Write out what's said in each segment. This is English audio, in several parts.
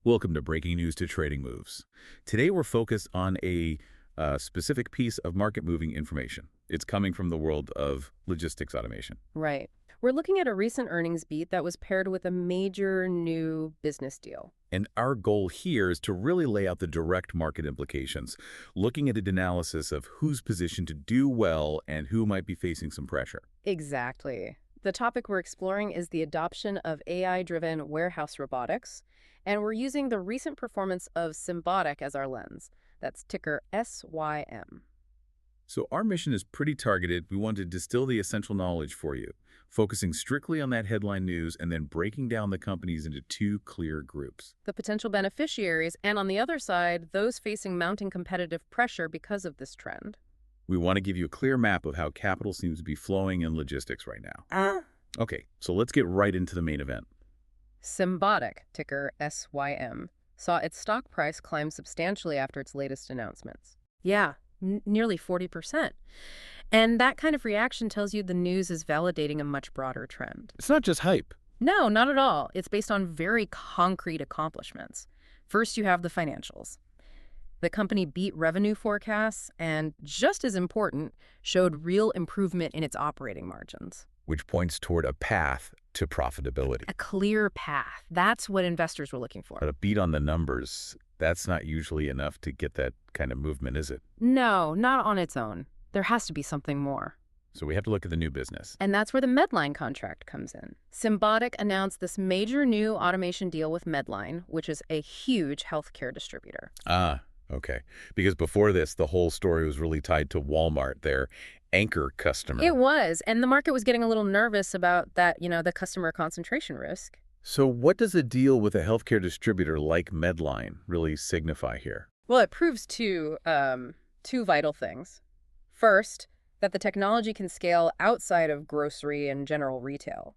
Welcome to Breaking News to Trading Moves. Today we're focused on a specific piece of market-moving information. It's coming from the world of logistics automation. Right. We're looking at a recent earnings beat that was paired with a major new business deal. And our goal here is to really lay out the direct market implications, looking at an analysis of who's positioned to do well and who might be facing some pressure. Exactly. The topic we're exploring is the adoption of AI-driven warehouse robotics, and we're using the recent performance of Symbotic as our lens. That's ticker SYM. So our mission is pretty targeted. We want to distill the essential knowledge for you, focusing strictly on that headline news and then breaking down the companies into two clear groups. The potential beneficiaries, and on the other side, those facing mounting competitive pressure because of this trend. We want to give you a clear map of how capital seems to be flowing in logistics right now. Okay, so let's get right into the main event. Symbotic, ticker SYM, saw its stock price climb substantially after its latest announcements. Yeah, nearly 40%. And that kind of reaction tells you the news is validating a much broader trend. It's not just hype. No, not at all. It's based on very concrete accomplishments. First, you have the financials. The company beat revenue forecasts and, just as important, showed real improvement in its operating margins. Which points toward a path to profitability. A clear path. That's what investors were looking for. But a beat on the numbers, that's not usually enough to get that kind of movement, is it? No, not on its own. There has to be something more. So we have to look at the new business. And that's where the Medline contract comes in. Symbotic announced this major new automation deal with Medline, which is a huge healthcare distributor. Okay. Because before this, the whole story was really tied to Walmart, their anchor customer. It was, and the market was getting a little nervous about that, the customer concentration risk. So what does a deal with a healthcare distributor like Medline really signify here? Well, it proves two vital things. First, that the technology can scale outside of grocery and general retail.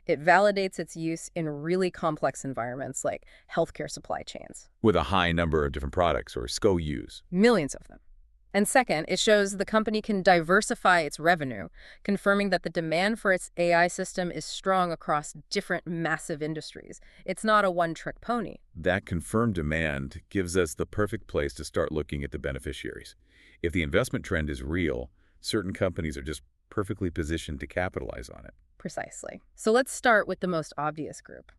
It validates its use in really complex environments like healthcare supply chains. With a high number of different products or SKUs. Millions of them. And second, it shows the company can diversify its revenue, confirming that the demand for its AI system is strong across different massive industries. It's not a one-trick pony. That confirmed demand gives us the perfect place to start looking at the beneficiaries. If the investment trend is real, certain companies are just perfectly positioned to capitalize on it. Precisely. So let's start with the most obvious group,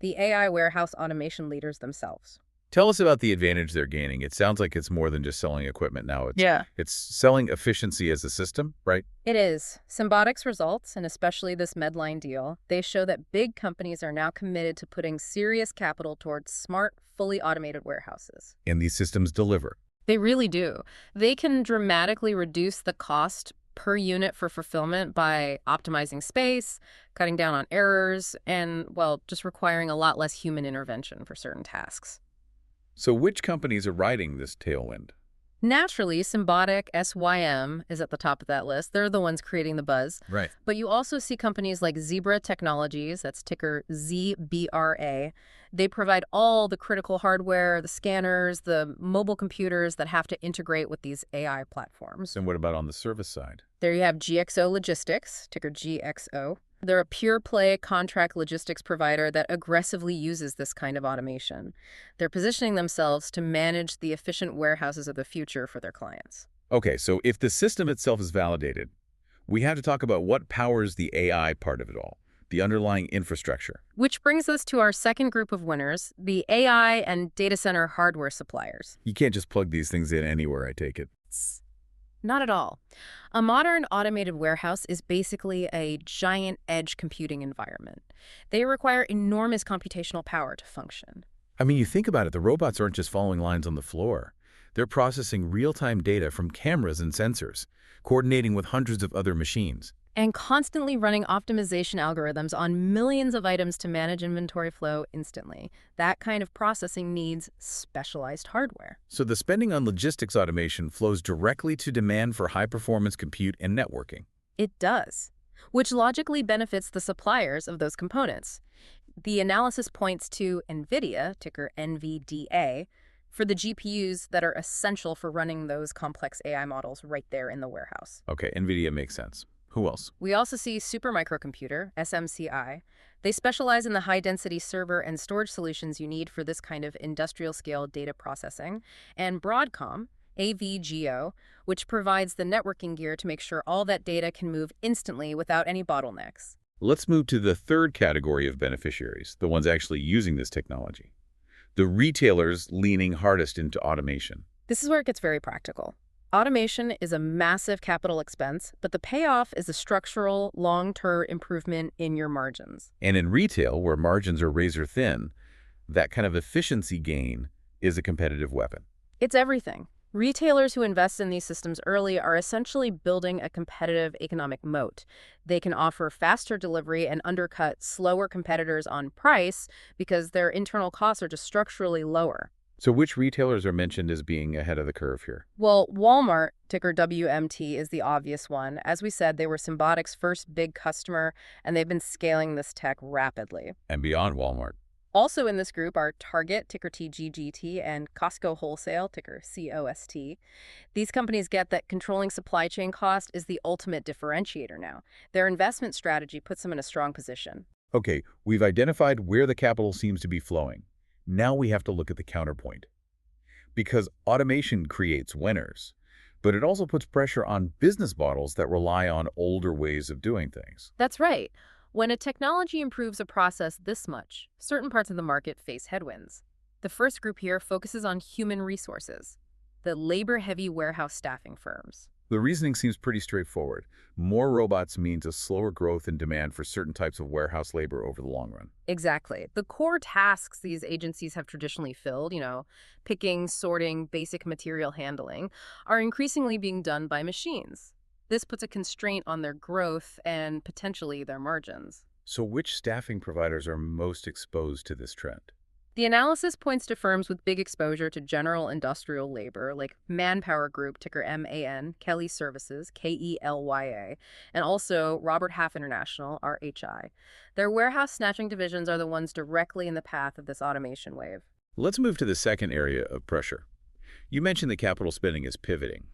the AI warehouse automation leaders themselves. Tell us about the advantage they're gaining. It sounds like it's more than just selling equipment now. It's selling efficiency as a system, right? It is. Symbotic's results, and especially this Medline deal, they show that big companies are now committed to putting serious capital towards smart, fully automated warehouses. And these systems deliver. They really do. They can dramatically reduce the cost per unit for fulfillment by optimizing space, cutting down on errors, and, well, just requiring a lot less human intervention for certain tasks. So which companies are riding this tailwind? Naturally, Symbotic SYM is at the top of that list. They're the ones creating the buzz. Right. But you also see companies like ZBRA Technologies, that's ticker ZBRA. They provide all the critical hardware, the scanners, the mobile computers that have to integrate with these AI platforms. And what about on the service side? There you have GXO Logistics, ticker GXO. They're a pure-play contract logistics provider that aggressively uses this kind of automation. They're positioning themselves to manage the efficient warehouses of the future for their clients. Okay, so if the system itself is validated, we have to talk about what powers the AI part of it all, the underlying infrastructure. Which brings us to our second group of winners, the AI and data center hardware suppliers. You can't just plug these things in anywhere, I take it. Not at all. A modern automated warehouse is basically a giant edge computing environment. They require enormous computational power to function. I mean, you think about it, the robots aren't just following lines on the floor. They're processing real-time data from cameras and sensors, coordinating with hundreds of other machines. And constantly running optimization algorithms on millions of items to manage inventory flow instantly. That kind of processing needs specialized hardware. So the spending on logistics automation flows directly to demand for high-performance compute and networking. It does, which logically benefits the suppliers of those components. The analysis points to NVIDIA, ticker NVDA, for the GPUs that are essential for running those complex AI models right there in the warehouse. Okay, NVIDIA makes sense. Who else? We also see Supermicrocomputer, SMCI. They specialize in the high-density server and storage solutions you need for this kind of industrial-scale data processing, and Broadcom, AVGO, which provides the networking gear to make sure all that data can move instantly without any bottlenecks. Let's move to the third category of beneficiaries, the ones actually using this technology. The retailers leaning hardest into automation. This is where it gets very practical. Automation is a massive capital expense, but the payoff is a structural, long-term improvement in your margins. And in retail, where margins are razor thin, that kind of efficiency gain is a competitive weapon. It's everything. Retailers who invest in these systems early are essentially building a competitive economic moat. They can offer faster delivery and undercut slower competitors on price because their internal costs are just structurally lower. So which retailers are mentioned as being ahead of the curve here? Well, Walmart, ticker WMT, is the obvious one. As we said, they were Symbotic's first big customer, and they've been scaling this tech rapidly. And beyond Walmart. Also in this group are Target, ticker TGGT, and Costco Wholesale, ticker COST. These companies get that controlling supply chain cost is the ultimate differentiator now. Their investment strategy puts them in a strong position. Okay, we've identified where the capital seems to be flowing. Now we have to look at the counterpoint. Because automation creates winners, but it also puts pressure on business models that rely on older ways of doing things. That's right. When a technology improves a process this much, certain parts of the market face headwinds. The first group here focuses on human resources, the labor-heavy warehouse staffing firms. The reasoning seems pretty straightforward. More robots means a slower growth in demand for certain types of warehouse labor over the long run. Exactly. The core tasks these agencies have traditionally filled, picking, sorting, basic material handling, are increasingly being done by machines. This puts a constraint on their growth and potentially their margins. So which staffing providers are most exposed to this trend? The analysis points to firms with big exposure to general industrial labor, like Manpower Group, ticker MAN, Kelly Services, KELYA, and also Robert Half International, RHI. Their warehouse snatching divisions are the ones directly in the path of this automation wave. Let's move to the second area of pressure. You mentioned that capital spending is pivoting.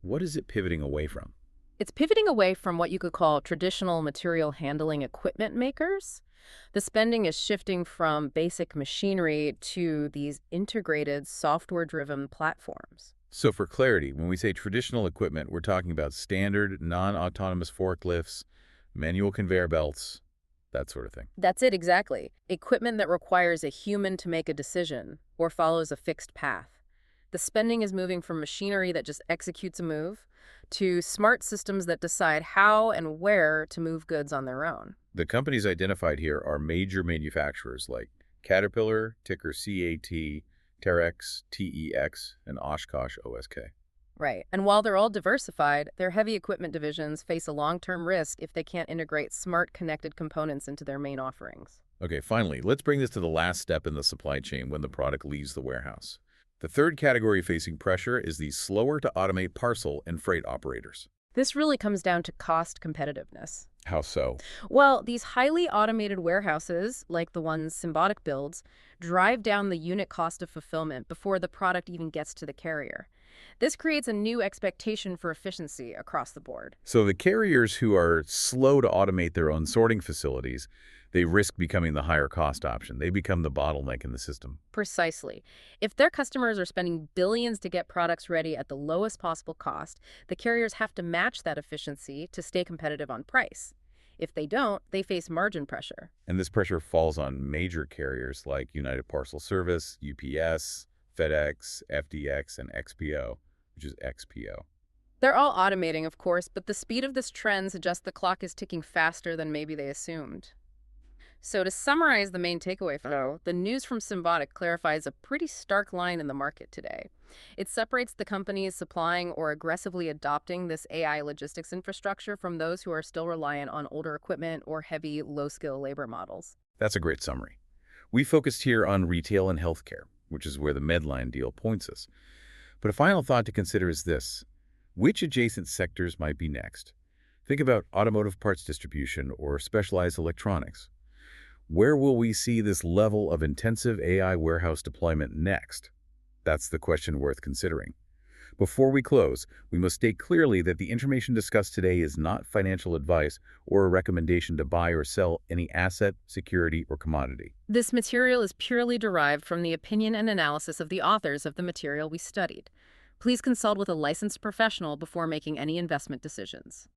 What is it pivoting away from? It's pivoting away from what you could call traditional material handling equipment makers. The spending is shifting from basic machinery to these integrated software-driven platforms. So for clarity, when we say traditional equipment, we're talking about standard, non-autonomous forklifts, manual conveyor belts, that sort of thing. That's it exactly. Equipment that requires a human to make a decision or follows a fixed path. The spending is moving from machinery that just executes a move to smart systems that decide how and where to move goods on their own. The companies identified here are major manufacturers like Caterpillar, ticker CAT, Terex, TEX, and Oshkosh OSK. Right. And while they're all diversified, their heavy equipment divisions face a long-term risk if they can't integrate smart connected components into their main offerings. Okay, finally, let's bring this to the last step in the supply chain when the product leaves the warehouse. The third category facing pressure is the slower to automate parcel and freight operators. This really comes down to cost competitiveness. How so? Well, these highly automated warehouses, like the ones Symbotic builds, drive down the unit cost of fulfillment before the product even gets to the carrier. This creates a new expectation for efficiency across the board. So the carriers who are slow to automate their own sorting facilities, they risk becoming the higher cost option. They become the bottleneck in the system. Precisely. If their customers are spending billions to get products ready at the lowest possible cost, the carriers have to match that efficiency to stay competitive on price. If they don't, they face margin pressure. And this pressure falls on major carriers like United Parcel Service, UPS, FedEx, FDX, and XPO, which is XPO. They're all automating, of course, but the speed of this trend suggests the clock is ticking faster than maybe they assumed. So to summarize the main takeaway, though, the news from Symbotic clarifies a pretty stark line in the market today. It separates the companies supplying or aggressively adopting this AI logistics infrastructure from those who are still reliant on older equipment or heavy, low-skill labor models. That's a great summary. We focused here on retail and healthcare, which is where the Medline deal points us. But a final thought to consider is this. Which adjacent sectors might be next? Think about automotive parts distribution or specialized electronics. Where will we see this level of intensive AI warehouse deployment next? That's the question worth considering. Before we close, we must state clearly that the information discussed today is not financial advice or a recommendation to buy or sell any asset, security, or commodity. This material is purely derived from the opinion and analysis of the authors of the material we studied. Please consult with a licensed professional before making any investment decisions.